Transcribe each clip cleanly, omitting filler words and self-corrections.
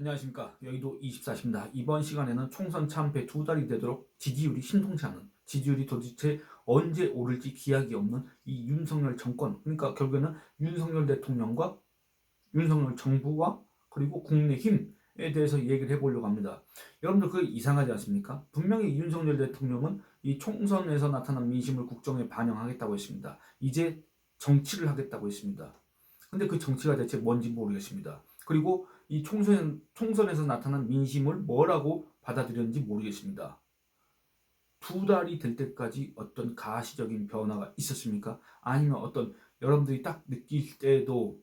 안녕하십니까. 여의도 24시입니다. 이번 시간에는 총선 참패 2달이 되도록 지지율이 신통치 않은, 지지율이 도대체 언제 오를지 기약이 없는 이 윤석열 정권, 그러니까 결국에는 윤석열 대통령과 윤석열 정부와 그리고 국민의힘에 대해서 얘기를 해보려고 합니다. 여러분들 그게 이상하지 않습니까? 분명히 윤석열 대통령은 이 총선에서 나타난 민심을 국정에 반영하겠다고 했습니다. 이제 정치를 하겠다고 했습니다. 근데 그 정치가 대체 뭔지 모르겠습니다. 그리고 이 총선에서 나타난 민심을 뭐라고 받아들였는지 모르겠습니다. 2달이 될 때까지 어떤 가시적인 변화가 있었습니까? 아니면 어떤 여러분들이 느낄 때에도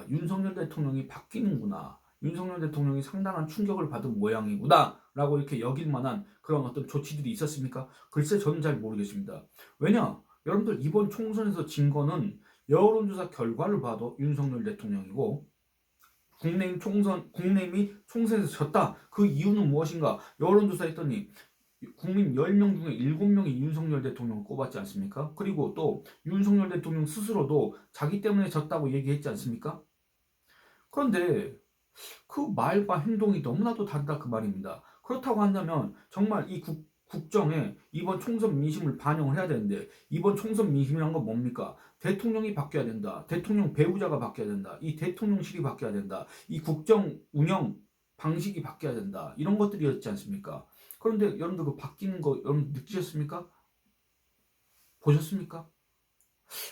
윤석열 대통령이 바뀌는구나. 윤석열 대통령이 상당한 충격을 받은 모양이구나 라고 이렇게 여길 만한 그런 어떤 조치들이 있었습니까? 글쎄 저는 잘 모르겠습니다. 왜냐? 여러분들 이번 총선에서 진 거는 여론조사 결과를 봐도 윤석열 대통령이고 국내임이 총선에서 졌다. 그 이유는 무엇인가? 여론조사 했더니 국민 10명 중에 7명이 윤석열 대통령을 꼽았지 않습니까? 그리고 또 윤석열 대통령 스스로도 자기 때문에 졌다고 얘기했지 않습니까? 그런데 그 말과 행동이 너무나도 다르다 그 말입니다. 그렇다고 한다면 정말 이 국정에 이번 총선 민심을 반영을 해야 되는데 이번 총선 민심이란 건 뭡니까? 대통령이 바뀌어야 된다. 대통령 배우자가 바뀌어야 된다. 이 대통령실이 바뀌어야 된다. 이 국정 운영 방식이 바뀌어야 된다. 이런 것들이었지 않습니까? 그런데 여러분들 그 바뀌는 거 여러분 느끼셨습니까? 보셨습니까?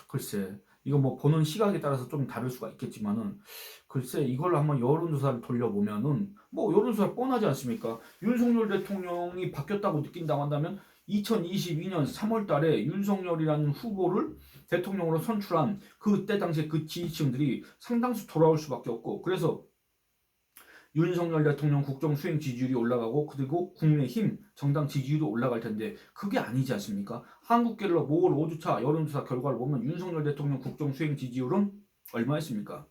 글쎄 이거 뭐 보는 시각에 따라서 좀 다를 수가 있겠지만은 글쎄 이걸 한번 여론조사를 돌려보면은 뭐 여론조사 뻔하지 않습니까? 윤석열 대통령이 바뀌었다고 느낀다고 한다면 2022년 3월 달에 윤석열이라는 후보를 대통령으로 선출한 그때 당시에 그 지지층들이 상당수 돌아올 수밖에 없고 그래서 윤석열 대통령 국정 수행 지지율이 올라가고 그리고 국민의힘 정당 지지율이 올라갈 텐데 그게 아니지 않습니까? 한국갤럽 5월 5주차 여론조사 결과를 보면 윤석열 대통령 국정 수행 지지율은 얼마였습니까?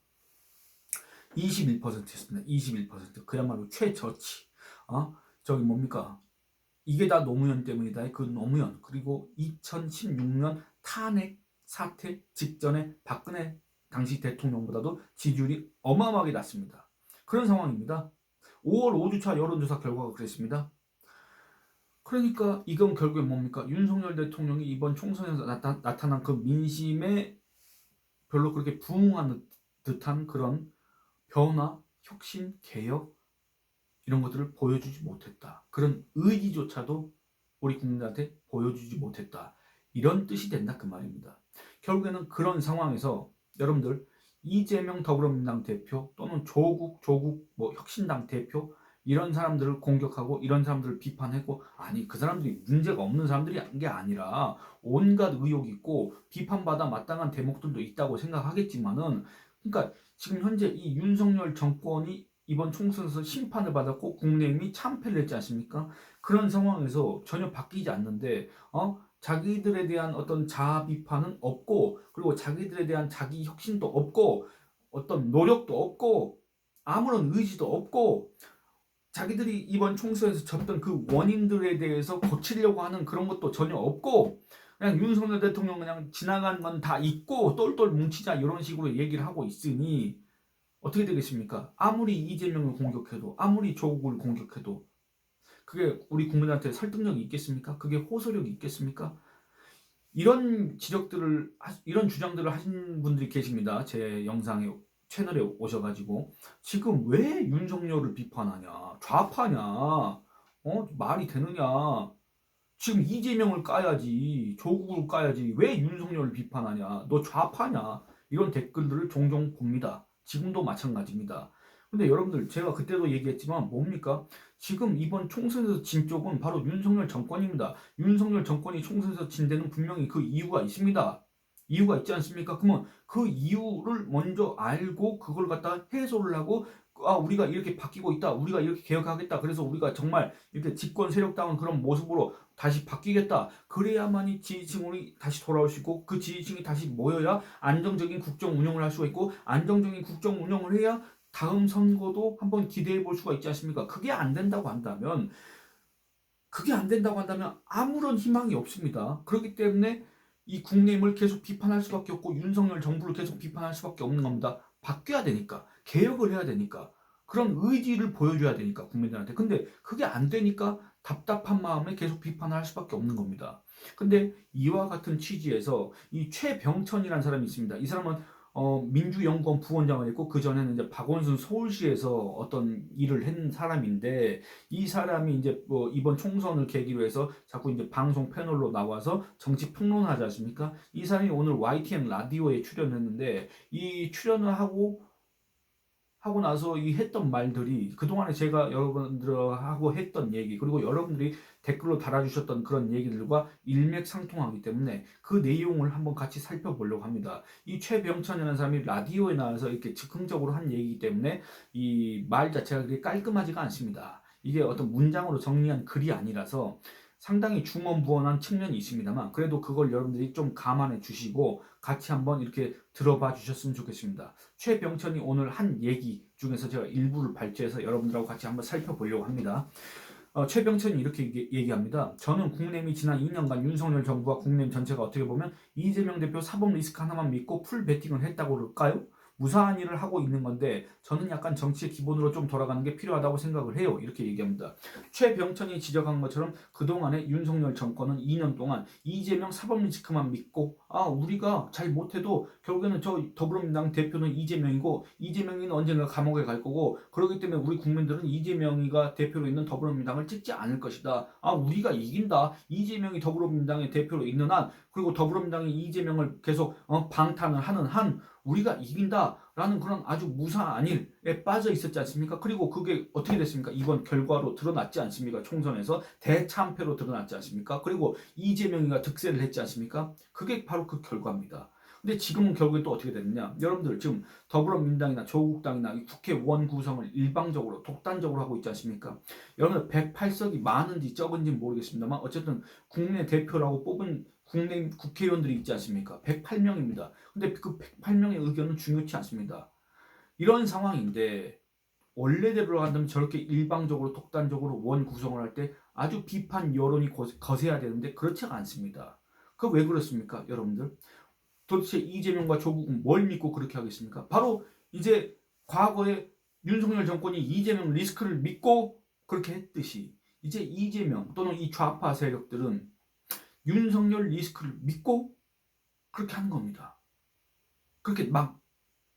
21%였습니다. 21%. 그야말로 최저치. 저기 뭡니까? 이게 다 노무현 때문이다. 그 노무현 그리고 2016년 탄핵 사태 직전에 박근혜 당시 대통령보다도 지지율이 어마어마하게 낮습니다. 그런 상황입니다. 5월 5주차 여론조사 결과가 그랬습니다. 그러니까 이건 결국에 뭡니까? 윤석열 대통령이 이번 총선에서 나타난 그 민심에 별로 그렇게 부응하는 듯한 그런 변화, 혁신, 개혁 이런 것들을 보여주지 못했다. 그런 의지조차도 우리 국민들한테 보여주지 못했다. 이런 뜻이 된다 그 말입니다. 결국에는 그런 상황에서 여러분들 이재명 더불어민주당 대표 또는 조국 뭐 혁신당 대표 이런 사람들을 공격하고 이런 사람들을 비판하고 아니 그 사람들이 문제가 없는 사람들이 게 아니라 온갖 의혹 있고 비판받아 마땅한 대목들도 있다고 생각하겠지만은 그러니까 지금 현재 이 윤석열 정권이 이번 총선에서 심판을 받았고 국민의힘이 참패를 했지 않습니까? 그런 상황에서 전혀 바뀌지 않는데 자기들에 대한 어떤 자아 비판은 없고 그리고 자기들에 대한 자기 혁신도 없고 어떤 노력도 없고 아무런 의지도 없고 자기들이 이번 총선에서 졌던 그 원인들에 대해서 고치려고 하는 그런 것도 전혀 없고 그냥 윤석열 대통령 그냥 지나간 건 다 잊고 똘똘 뭉치자 이런 식으로 얘기를 하고 있으니 어떻게 되겠습니까? 아무리 이재명을 공격해도 아무리 조국을 공격해도 그게 우리 국민한테 설득력이 있겠습니까? 그게 호소력이 있겠습니까? 이런 이런 주장들을 하신 분들이 계십니다. 제 영상에 채널에 오셔가지고 지금 왜 윤석열을 비판하냐? 좌파냐? 말이 되느냐? 지금 이재명을 까야지, 조국을 까야지. 왜 윤석열을 비판하냐? 너 좌파냐? 이런 댓글들을 종종 봅니다. 지금도 마찬가지입니다. 근데 여러분들 제가 그때도 얘기했지만 뭡니까? 지금 이번 총선에서 진 쪽은 바로 윤석열 정권입니다. 윤석열 정권이 총선에서 진 데는 분명히 그 이유가 있습니다. 이유가 있지 않습니까? 그러면 그 이유를 먼저 알고 그걸 갖다 해소를 하고 우리가 이렇게 바뀌고 있다. 우리가 이렇게 개혁하겠다. 그래서 우리가 정말 이렇게 집권 세력다운 그런 모습으로 다시 바뀌겠다. 그래야만이 지지층이 다시 돌아올 수 있고 그 지지층이 다시 모여야 안정적인 국정 운영을 할 수가 있고 안정적인 국정 운영을 해야 다음 선거도 한번 기대해 볼 수가 있지 않습니까? 그게 안 된다고 한다면 아무런 희망이 없습니다. 그렇기 때문에 이 국내임을 계속 비판할 수밖에 없고 윤석열 정부를 계속 비판할 수밖에 없는 겁니다. 바뀌어야 되니까 개혁을 해야 되니까 그런 의지를 보여줘야 되니까 국민들한테. 근데 그게 안 되니까 답답한 마음에 계속 비판을 할 수밖에 없는 겁니다. 근데 이와 같은 취지에서 이 최병천이라는 사람이 있습니다. 이 사람은 민주연구원 부원장을 했고 그 전에는 이제 박원순 서울시에서 어떤 일을 한 사람인데 이 사람이 이제 뭐 이번 총선을 계기로 해서 자꾸 이제 방송 패널로 나와서 정치 평론하지 않습니까? 이 사람이 오늘 YTN 라디오에 출연했는데 이 출연을 하고 나서 이 했던 말들이 그동안에 제가 여러분들하고 했던 얘기 그리고 여러분들이 댓글로 달아주셨던 그런 얘기들과 일맥상통하기 때문에 그 내용을 한번 같이 살펴보려고 합니다. 이 최병천이라는 사람이 라디오에 나와서 이렇게 즉흥적으로 한 얘기이기 때문에 이 말 자체가 그렇게 깔끔하지가 않습니다. 이게 어떤 문장으로 정리한 글이 아니라서 상당히 중언부언한 측면이 있습니다만 그래도 그걸 여러분들이 좀 감안해 주시고 같이 한번 이렇게 들어봐 주셨으면 좋겠습니다. 최병천이 오늘 한 얘기 중에서 제가 일부를 발췌해서 여러분들하고 같이 한번 살펴보려고 합니다. 최병천이 이렇게 얘기합니다. 저는 국내미 지난 2년간 윤석열 정부와 국내미 전체가 어떻게 보면 이재명 대표 사법 리스크 하나만 믿고 풀 베팅을 했다고 그럴까요? 무사한 일을 하고 있는 건데 저는 약간 정치의 기본으로 좀 돌아가는 게 필요하다고 생각을 해요. 이렇게 얘기합니다. 최병천이 지적한 것처럼 그동안에 윤석열 정권은 2년 동안 이재명 사법 리스크만 믿고 우리가 잘 못해도 결국에는 저 더불어민주당 대표는 이재명이고 이재명이는 언젠가 감옥에 갈 거고 그렇기 때문에 우리 국민들은 이재명이가 대표로 있는 더불어민주당을 찍지 않을 것이다. 우리가 이긴다. 이재명이 더불어민주당의 대표로 있는 한 그리고 더불어민주당이 이재명을 계속 방탄을 하는 한 우리가 이긴다라는 그런 아주 무사한 일에 빠져 있었지 않습니까? 그리고 그게 어떻게 됐습니까? 이번 결과로 드러났지 않습니까? 총선에서 대참패로 드러났지 않습니까? 그리고 이재명이가 득세를 했지 않습니까? 그게 바로 그 결과입니다. 근데 지금은 결국에 또 어떻게 됐느냐? 여러분들 지금 더불어민주당이나 조국당이나 국회의원 구성을 일방적으로 독단적으로 하고 있지 않습니까? 여러분들 108석이 많은지 적은지 모르겠습니다만 어쨌든 국내 대표라고 뽑은 국내 국회의원들이 있지 않습니까? 108명입니다. 근데 그 108명의 의견은 중요치 않습니다. 이런 상황인데 원래대로 한다면 저렇게 일방적으로 독단적으로 원 구성을 할 때 아주 비판 여론이 거세야 되는데 그렇지가 않습니다. 그 왜 그렇습니까, 여러분들? 도대체 이재명과 조국은 뭘 믿고 그렇게 하겠습니까? 바로 이제 과거에 윤석열 정권이 이재명 리스크를 믿고 그렇게 했듯이 이제 이재명 또는 이 좌파 세력들은 윤석열 리스크를 믿고 그렇게 하는 겁니다. 그렇게 막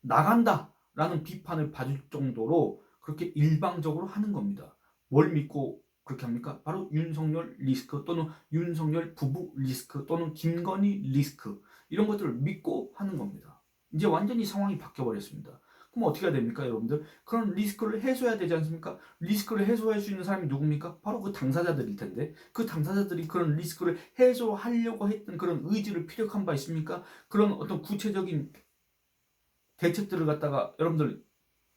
나간다라는 비판을 받을 정도로 그렇게 일방적으로 하는 겁니다. 뭘 믿고 그렇게 합니까? 바로 윤석열 리스크 또는 윤석열 부부 리스크 또는 김건희 리스크 이런 것들을 믿고 하는 겁니다. 이제 완전히 상황이 바뀌어버렸습니다. 그럼 어떻게 해야 됩니까, 여러분들? 그런 리스크를 해소해야 되지 않습니까? 리스크를 해소할 수 있는 사람이 누굽니까? 바로 그 당사자들일 텐데 그 당사자들이 그런 리스크를 해소하려고 했던 그런 의지를 피력한 바 있습니까? 그런 어떤 구체적인 대책들을 갖다가 여러분들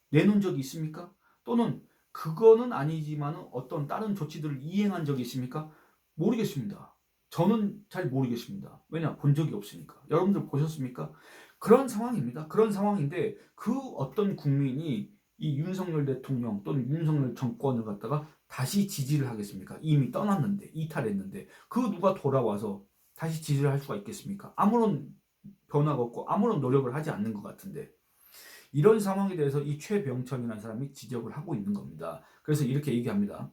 내놓은 적이 있습니까? 또는 그거는 아니지만 어떤 다른 조치들을 이행한 적이 있습니까? 모르겠습니다. 저는 잘 모르겠습니다. 왜냐? 본 적이 없으니까. 여러분들 보셨습니까? 그런 상황입니다. 그런 상황인데 그 어떤 국민이 이 윤석열 대통령 또는 윤석열 정권을 갖다가 다시 지지를 하겠습니까? 이미 떠났는데 이탈했는데 그 누가 돌아와서 다시 지지를 할 수가 있겠습니까? 아무런 변화가 없고 아무런 노력을 하지 않는 것 같은데 이런 상황에 대해서 이 최병천이라는 사람이 지적을 하고 있는 겁니다. 그래서 이렇게 얘기합니다.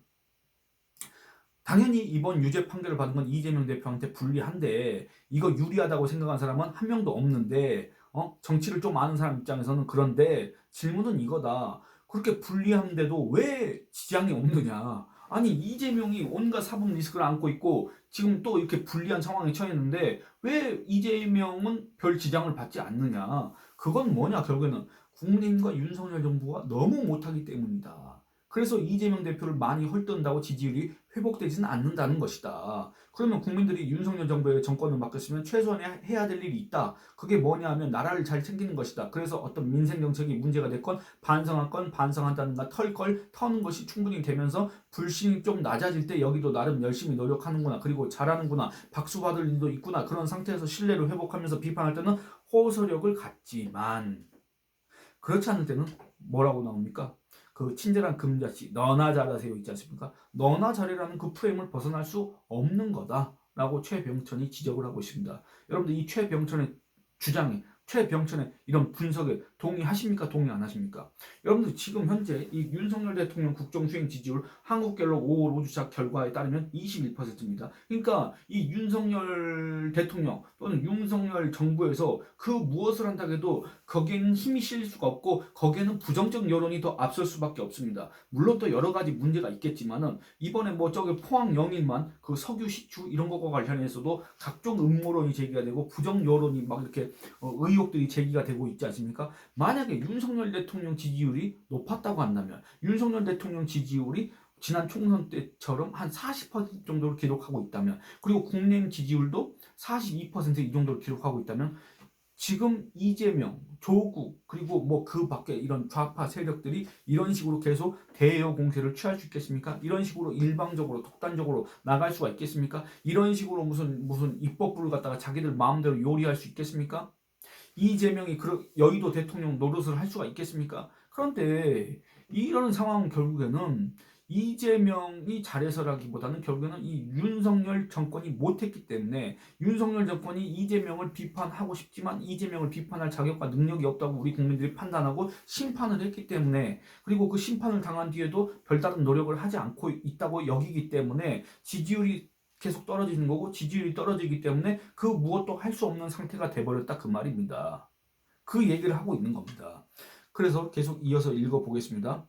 당연히 이번 유죄 판결을 받은 건 이재명 대표한테 불리한데 이거 유리하다고 생각한 사람은 한 명도 없는데 정치를 좀 아는 사람 입장에서는 그런데 질문은 이거다. 그렇게 불리한데도 왜 지장이 없느냐. 아니 이재명이 온갖 사법 리스크를 안고 있고 지금 또 이렇게 불리한 상황에 처했는데 왜 이재명은 별 지장을 받지 않느냐. 그건 뭐냐 결국에는 국민과 윤석열 정부가 너무 못하기 때문이다. 그래서 이재명 대표를 많이 헐뜬다고 지지율이 회복되지는 않는다는 것이다. 그러면 국민들이 윤석열 정부의 정권을 맡겼으면 최소한 해야 될 일이 있다. 그게 뭐냐 하면 나라를 잘 챙기는 것이다. 그래서 어떤 민생 정책이 문제가 됐건 반성할 건 반성한다든가 털 걸 터는 것이 충분히 되면서 불신이 좀 낮아질 때 여기도 나름 열심히 노력하는구나. 그리고 잘하는구나. 박수 받을 일도 있구나. 그런 상태에서 신뢰를 회복하면서 비판할 때는 호소력을 갖지만 그렇지 않을 때는 뭐라고 나옵니까? 그 친절한 금자씨 너나 잘하세요 있지 않습니까? 너나 잘해라는 그 프레임을 벗어날 수 없는 거다라고 최병천이 지적을 하고 있습니다. 여러분들 이 최병천의 주장이 최병천의 이런 분석에 동의하십니까? 동의 안 하십니까? 여러분들 지금 현재 이 윤석열 대통령 국정수행 지지율 한국갤럽 5월 5주차 결과에 따르면 21%입니다. 그러니까 이 윤석열 대통령 또는 윤석열 정부에서 그 무엇을 한다고 해도 거기에는 힘이 실릴 수가 없고 거기에는 부정적 여론이 더 앞설 수밖에 없습니다. 물론 또 여러 가지 문제가 있겠지만은 이번에 뭐 저기 포항 영인만 그 석유 시추 이런 것과 관련해서도 각종 음모론이 제기가 되고 부정 여론이 막 이렇게 의혹들이 제기가 되고 있지 않습니까? 만약에 윤석열 대통령 지지율이 높았다고 한다면 윤석열 대통령 지지율이 지난 총선 때처럼 한 40% 정도를 기록하고 있다면 그리고 국민의힘 지지율도 42%이 정도를 기록하고 있다면 지금 이재명, 조국 그리고 뭐 그 밖에 이런 좌파 세력들이 이런 식으로 계속 대여 공세를 취할 수 있겠습니까? 이런 식으로 일방적으로 독단적으로 나갈 수가 있겠습니까? 이런 식으로 무슨 입법부를 갖다가 자기들 마음대로 요리할 수 있겠습니까? 이재명이 여의도 대통령 노릇을 할 수가 있겠습니까? 그런데 이런 상황은 결국에는 이재명이 잘해서라기보다는 결국에는 이 윤석열 정권이 못했기 때문에 윤석열 정권이 이재명을 비판하고 싶지만 이재명을 비판할 자격과 능력이 없다고 우리 국민들이 판단하고 심판을 했기 때문에 그리고 그 심판을 당한 뒤에도 별다른 노력을 하지 않고 있다고 여기기 때문에 지지율이 계속 떨어지는 거고 지지율이 떨어지기 때문에 그 무엇도 할 수 없는 상태가 돼버렸다 그 말입니다. 그 얘기를 하고 있는 겁니다. 그래서 계속 이어서 읽어보겠습니다.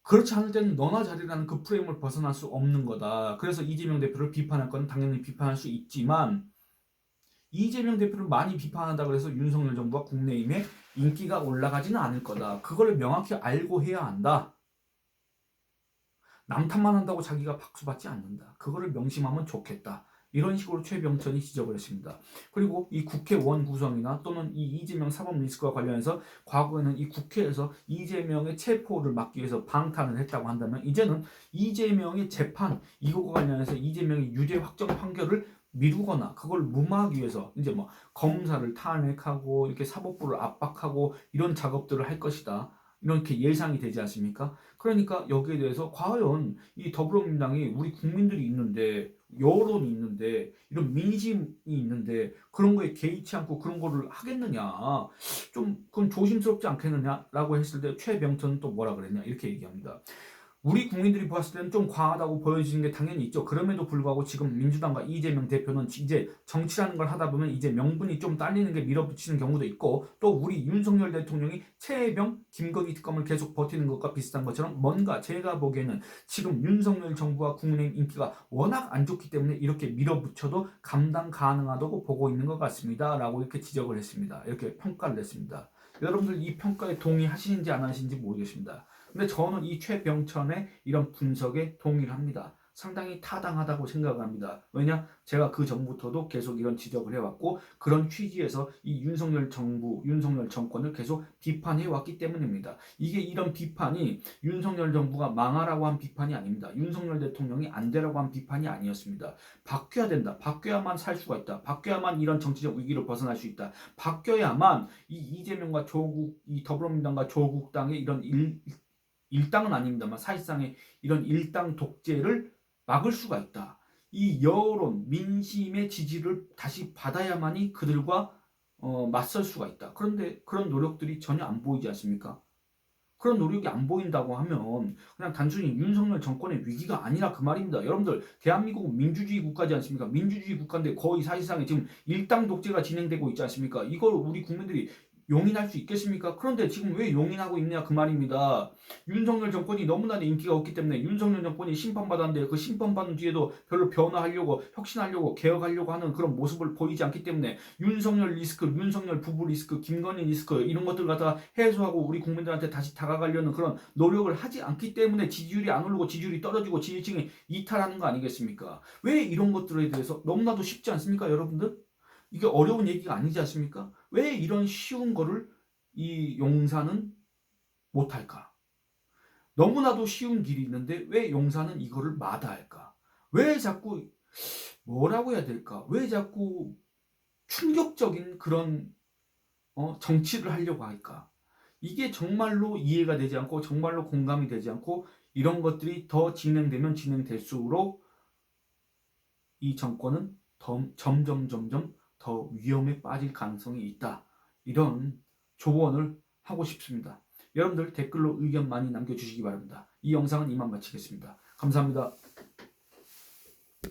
그렇지 않을 때는 너나 잘이라는 그 프레임을 벗어날 수 없는 거다. 그래서 이재명 대표를 비판할 건 당연히 비판할 수 있지만 이재명 대표를 많이 비판한다 그래서 윤석열 정부와 국내임의 인기가 올라가지는 않을 거다. 그걸 명확히 알고 해야 한다. 남 탓만 한다고 자기가 박수받지 않는다. 그거를 명심하면 좋겠다. 이런 식으로 최병천이 지적을 했습니다. 그리고 이 국회의원 구성이나 또는 이 이재명 사법 리스크와 관련해서 과거에는 이 국회에서 이재명의 체포를 막기 위해서 방탄을 했다고 한다면 이제는 이재명의 재판 이거와 관련해서 이재명의 유죄 확정 판결을 미루거나 그걸 무마하기 위해서 이제 뭐 검사를 탄핵하고 이렇게 사법부를 압박하고 이런 작업들을 할 것이다. 이렇게 예상이 되지 않습니까? 그러니까 여기에 대해서 과연 이 더불어민주당이 우리 국민들이 있는데 여론이 있는데 이런 민심이 있는데 그런 거에 개의치 않고 그런 거를 하겠느냐 좀 그건 조심스럽지 않겠느냐라고 했을 때 최병천은 또 뭐라 그랬냐 이렇게 얘기합니다. 우리 국민들이 봤을 때는 좀 과하다고 보여지는 게 당연히 있죠. 그럼에도 불구하고 지금 민주당과 이재명 대표는 이제 정치라는 걸 하다 보면 이제 명분이 좀 딸리는 게 밀어붙이는 경우도 있고 또 우리 윤석열 대통령이 최혜병, 김건희 특검을 계속 버티는 것과 비슷한 것처럼 뭔가 제가 보기에는 지금 윤석열 정부와 국민의힘 인기가 워낙 안 좋기 때문에 이렇게 밀어붙여도 감당 가능하다고 보고 있는 것 같습니다. 라고 이렇게 지적을 했습니다. 이렇게 평가를 냈습니다. 여러분들 이 평가에 동의하시는지 안 하시는지 모르겠습니다. 근데 저는 이 최병천의 이런 분석에 동의를 합니다. 상당히 타당하다고 생각합니다. 왜냐? 제가 그 전부터도 계속 이런 지적을 해왔고 그런 취지에서 이 윤석열 정부, 윤석열 정권을 계속 비판해왔기 때문입니다. 이게 이런 비판이 윤석열 정부가 망하라고 한 비판이 아닙니다. 윤석열 대통령이 안 되라고 한 비판이 아니었습니다. 바뀌어야 된다. 바뀌어야만 살 수가 있다. 바뀌어야만 이런 정치적 위기를 벗어날 수 있다. 바뀌어야만 이 이재명과 조국, 이 더불어민주당과 조국당의 이런 일당은 아닙니다만 사실상의 이런 일당 독재를 막을 수가 있다. 이 여론, 민심의 지지를 다시 받아야만이 그들과 맞설 수가 있다. 그런데 그런 노력들이 전혀 안 보이지 않습니까? 그런 노력이 안 보인다고 하면 그냥 단순히 윤석열 정권의 위기가 아니라 그 말입니다. 여러분들 대한민국은 민주주의 국가지 않습니까? 민주주의 국가인데 거의 사실상에 지금 일당 독재가 진행되고 있지 않습니까? 이걸 우리 국민들이 용인할 수 있겠습니까? 그런데 지금 왜 용인하고 있냐 그 말입니다. 윤석열 정권이 너무나 인기가 없기 때문에 윤석열 정권이 심판받았는데 그 심판받은 뒤에도 별로 변화하려고 혁신하려고 개혁하려고 하는 그런 모습을 보이지 않기 때문에 윤석열 리스크, 윤석열 부부 리스크, 김건희 리스크 이런 것들 갖다가 해소하고 우리 국민들한테 다시 다가가려는 그런 노력을 하지 않기 때문에 지지율이 안 오르고 지지율이 떨어지고 지지층이 이탈하는 거 아니겠습니까? 왜 이런 것들에 대해서 너무나도 쉽지 않습니까, 여러분들? 이게 어려운 얘기가 아니지 않습니까? 왜 이런 쉬운 거를 이 용사는 못할까? 너무나도 쉬운 길이 있는데 왜 용사는 이거를 마다할까? 왜 자꾸 뭐라고 해야 될까? 왜 자꾸 충격적인 그런 정치를 하려고 할까? 이게 정말로 이해가 되지 않고 정말로 공감이 되지 않고 이런 것들이 더 진행되면 진행될수록 이 정권은 점점 더 위험에 빠질 가능성이 있다. 이런 조언을 하고 싶습니다. 여러분들 댓글로 의견 많이 남겨주시기 바랍니다. 이 영상은 이만 마치겠습니다. 감사합니다.